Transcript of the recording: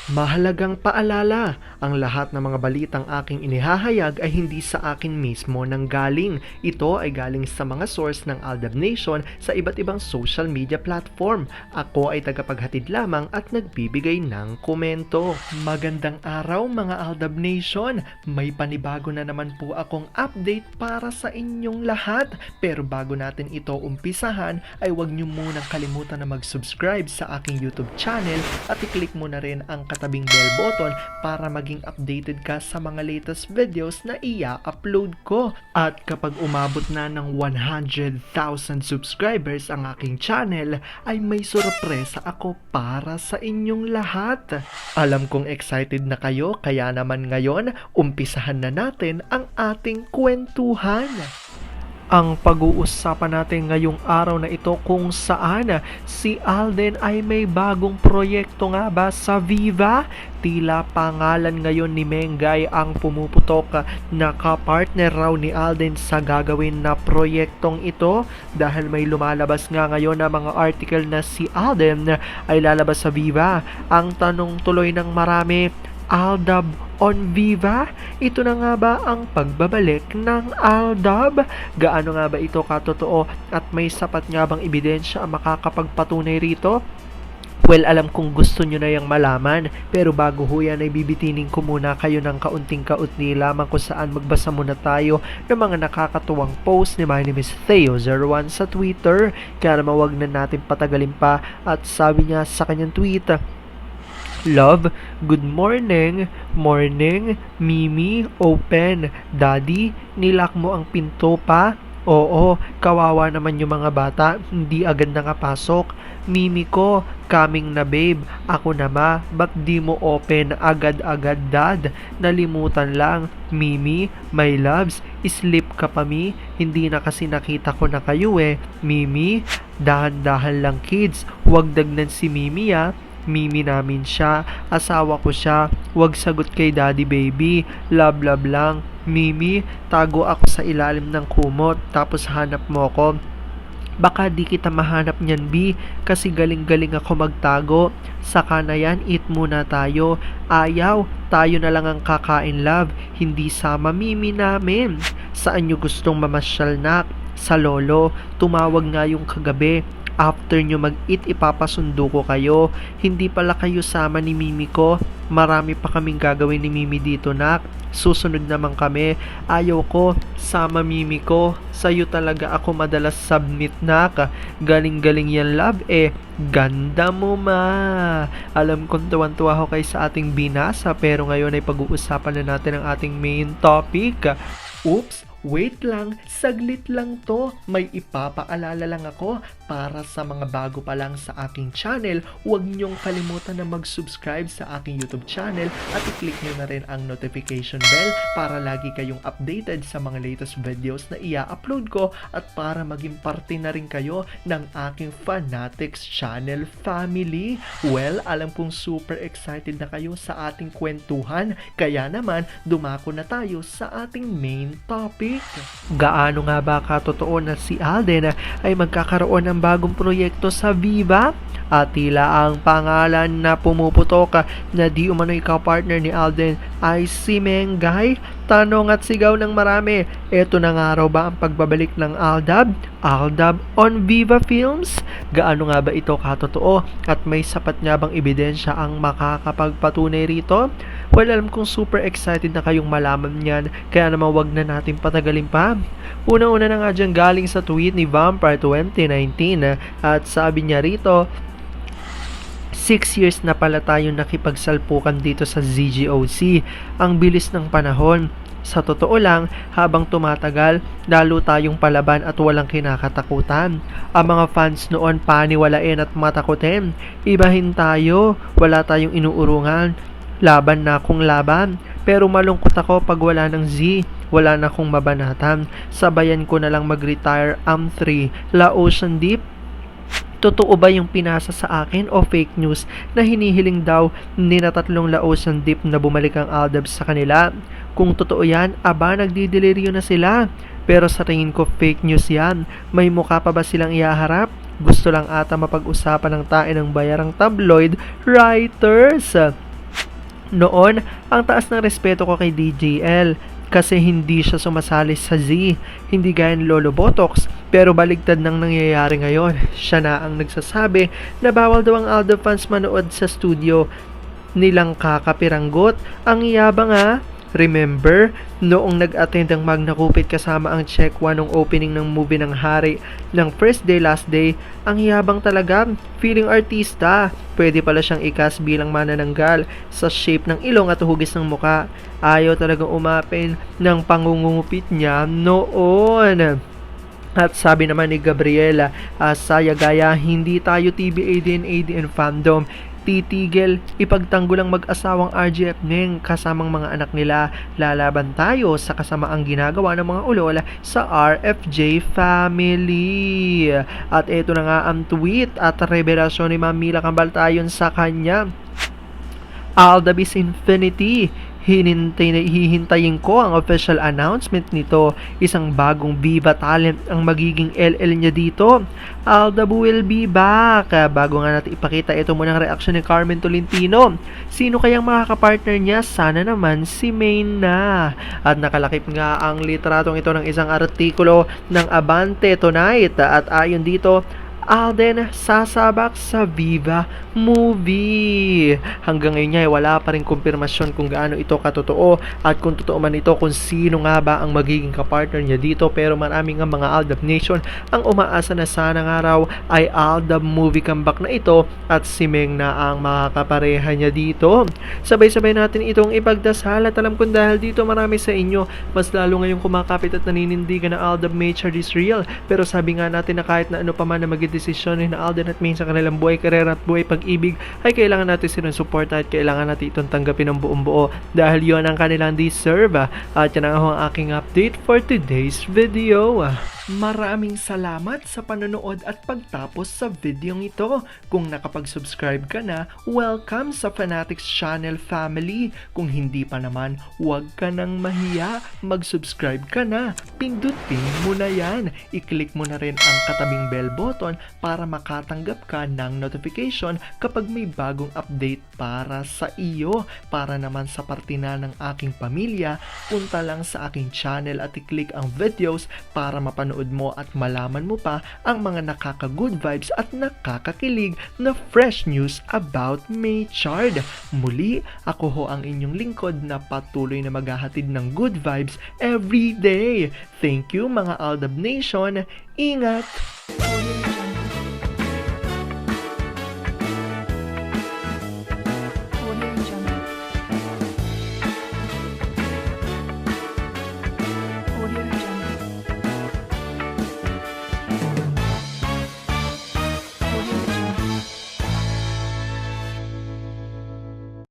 Mahalagang paalala, ang lahat ng mga balitang aking inihahayag ay hindi sa akin mismo nanggaling. Ito ay galing sa mga source ng Aldab Nation sa iba't ibang social media platform. Ako ay tagapaghatid lamang at nagbibigay ng komento. Magandang araw mga Aldab Nation! May panibago na naman po akong update para sa inyong lahat. Pero bago natin ito umpisahan ay huwag niyo munang kalimutan na mag-subscribe sa aking YouTube channel at i-click mo na rin ang katabing bell button para maging updated ka sa mga latest videos na i-upload ko. At kapag umabot na ng 100,000 subscribers ang aking channel, ay may sorpresa ako para sa inyong lahat. Alam kong excited na kayo, kaya naman ngayon, umpisahan na natin ang ating kwentuhan. Ang pag-uusapan natin ngayong araw na ito kung saan si Alden ay may bagong proyekto nga ba sa Viva? Tila pangalan ngayon ni Mengay ang pumuputok na kapartner raw ni Alden sa gagawin na proyektong ito dahil may lumalabas nga ngayon na mga article na si Alden ay lalabas sa Viva. Ang tanong tuloy ng marami, Aldab on Viva? Ito na nga ba ang pagbabalik ng Aldab? Gaano nga ba ito katotoo at may sapat nga bang ebidensya ang makakapagpatunay rito? Well, alam kong gusto nyo na yung malaman, pero bago ho yan ay bibitinin ko muna kayo ng kaunting-kaunti lamang kung saan magbasa muna tayo ng mga nakakatuwang post ni My Name is Theo01 sa Twitter. Kaya naman wag na natin patagalin pa at sabi niya sa kanyang tweet, Love, good morning, Mimi, open. Daddy, nilak mo ang pinto pa? Oo, kawawa naman yung mga bata, hindi agad nakapasok. Mimi ko, coming na babe. Ako na ma, ba't di mo open agad-agad dad? Nalimutan lang. Mimi, my loves, sleep ka pa mi? Hindi na kasi nakita ko na kayo eh. Mimi, dahan-dahan lang kids, wag dagnan si Mimi ah. Mimi namin siya, asawa ko siya, wag sagot kay daddy baby, love lang. Mimi, tago ako sa ilalim ng kumot, tapos hanap mo ko. Baka di kita mahanap niyan B, kasi galing-galing ako magtago. Saka na yan, eat muna tayo. Ayaw, tayo na lang ang kakain love, hindi sama Mimi namin. Saan nyo gustong mamasyal nak? Sa lolo, tumawag nga yung kagabi. After nyo mag-eat, ipapasundo ko kayo. Hindi pala kayo sama ni Mimi ko. Marami pa kaming gagawin ni Mimi dito nak. Susunod naman kami. Ayaw ko, sama Mimi ko. Sa'yo talaga ako madalas submit nak. Galing-galing yan love eh. Ganda mo ma. Alam kong tuwan-tuwa ako kay sa ating binasa, pero ngayon ay pag-uusapan na natin ang ating main topic. Oops! Wait lang, saglit lang to. May ipapaalala lang ako para sa mga bago pa lang sa aking channel. Huwag niyong kalimutan na mag-subscribe sa aking YouTube channel at i-click niyo na rin ang notification bell para lagi kayong updated sa mga latest videos na i-upload ko at para maging parte na rin kayo ng aking Fanatics channel family. Well, alam kong super excited na kayo sa ating kwentuhan, kaya naman dumako na tayo sa ating main topic. Gaano nga ba katotoo na si Alden ay magkakaroon ng bagong proyekto sa Viva? At tila ang pangalan na pumuputok na di umano'y ka-partner ni Alden ay si Mengay. Tanong at sigaw ng marami, eto na nga raw ba ang pagbabalik ng Aldab? Aldab on Viva Films? Gaano nga ba ito katotoo at may sapat nga bang ebidensya ang makakapagpatunay rito? Well, alam kong super excited na kayong malaman yan, kaya naman wag na natin patagalin pa. Una-una na nga dyan galing sa tweet ni Vampire 2019 at sabi niya rito, 6 years na pala tayong nakipagsalpukan dito sa ZGOC. Ang bilis ng panahon. Sa totoo lang, habang tumatagal, lalo tayong palaban at walang kinakatakutan. Ang mga fans noon paniwalain at matakutin. Ibahin tayo, wala tayong inuurungan. Laban na akong laban. Pero malungkot ako pag wala ng Z. Wala na akong mabanatan. Sabayan ko na lang mag-retire AM3. La Ocean Deep. Totoo ba yung pinasa sa akin o fake news na hinihiling daw ni na tatlong Laosan Deep na bumalik ang Aldab sa kanila? Kung totoo yan, aba nagdideliryo na sila. Pero sa tingin ko fake news yan. May mukha pa ba silang ihaharap? Gusto lang ata mapag-usapan ng tae ng bayarang tabloid writers. Noon, ang taas ng respeto ko kay DJL kasi hindi siya sumasali sa Z, hindi gaya ni Lolo Botox. Pero baligtad nang nangyayari ngayon. Siya na ang nagsasabi na bawal daw ang Aldab fans manood sa studio nilang kakapiranggot. Ang yabang Remember, noong nag-attend ang Magna Cupid kasama ang Check One nung opening ng movie ng Hari ng First Day Last Day, ang yabang talaga, feeling artista. Pwede pala siyang ikas bilang manananggal sa shape ng ilong at hugis ng muka. Ayaw talagang umapin ng pangungupit niya noon. At sabi naman ni Gabriela, saya gaya, hindi tayo TBA ADN fandom titigil, ipagtanggol ang mag-asawang RGF Neng kasamang mga anak nila. Lalaban tayo sa kasamaang ginagawa ng mga ulol sa RFJ family. At ito na nga ang tweet at revelasyon ni Ma'am Mila Cambaltayon sa kanya. Aldab is Infinity. Hihintayin ko ang official announcement nito. Isang bagong Viva talent ang magiging LL niya dito. Aldab will be back. Bago nga natin ipakita ito muna ang reaction ni Carmen Tolentino. Sino kayang makakapartner niya? Sana naman si Maine na. At nakalakip nga ang litratong ito ng isang artikulo ng Abante Tonight. At ayon dito, Alden sasabak sa Viva movie. Hanggang ngayon niya wala pa rin kumpirmasyon kung gaano ito katotoo at kung totoo man ito kung sino nga ba ang magiging kapartner niya dito. Pero marami nga mga Aldab Nation ang umaasa na sana nga raw ay Aldab movie comeback na ito at si Meng na ang makakapareha niya dito. Sabay-sabay natin itong ipagdasal at alam kong dahil dito marami sa inyo mas lalo ngayong kumakapit at naninindigan na Aldab Nature is real. Pero sabi nga natin na kahit na ano pa man na desisyon ni Alden at Maine sa kanilang buhay, karera at buhay pag-ibig ay kailangan natin silang suporta at kailangan natin itong tanggapin ng buong buo dahil yon ang kanilang deserve. At yan ang aking update for today's video. Maraming salamat sa panonood at pagtapos sa videong ito. Kung nakapag-subscribe ka na, welcome sa Fanatics Channel family. Kung hindi pa naman, huwag ka nang mahiya. Mag-subscribe ka na. Pindutin mo na yan. I-click mo na rin ang katabing bell button para makatanggap ka ng notification kapag may bagong update para sa iyo. Para naman sa parte na ng aking pamilya, punta lang sa aking channel at i-click ang videos para mapanood mo at malaman mo pa ang mga nakaka-good vibes at nakakakilig na fresh news about Maychard. Muli, ako ho ang inyong lingkod na patuloy na maghahatid ng good vibes every day. Thank you mga Aldab Nation. Ingat!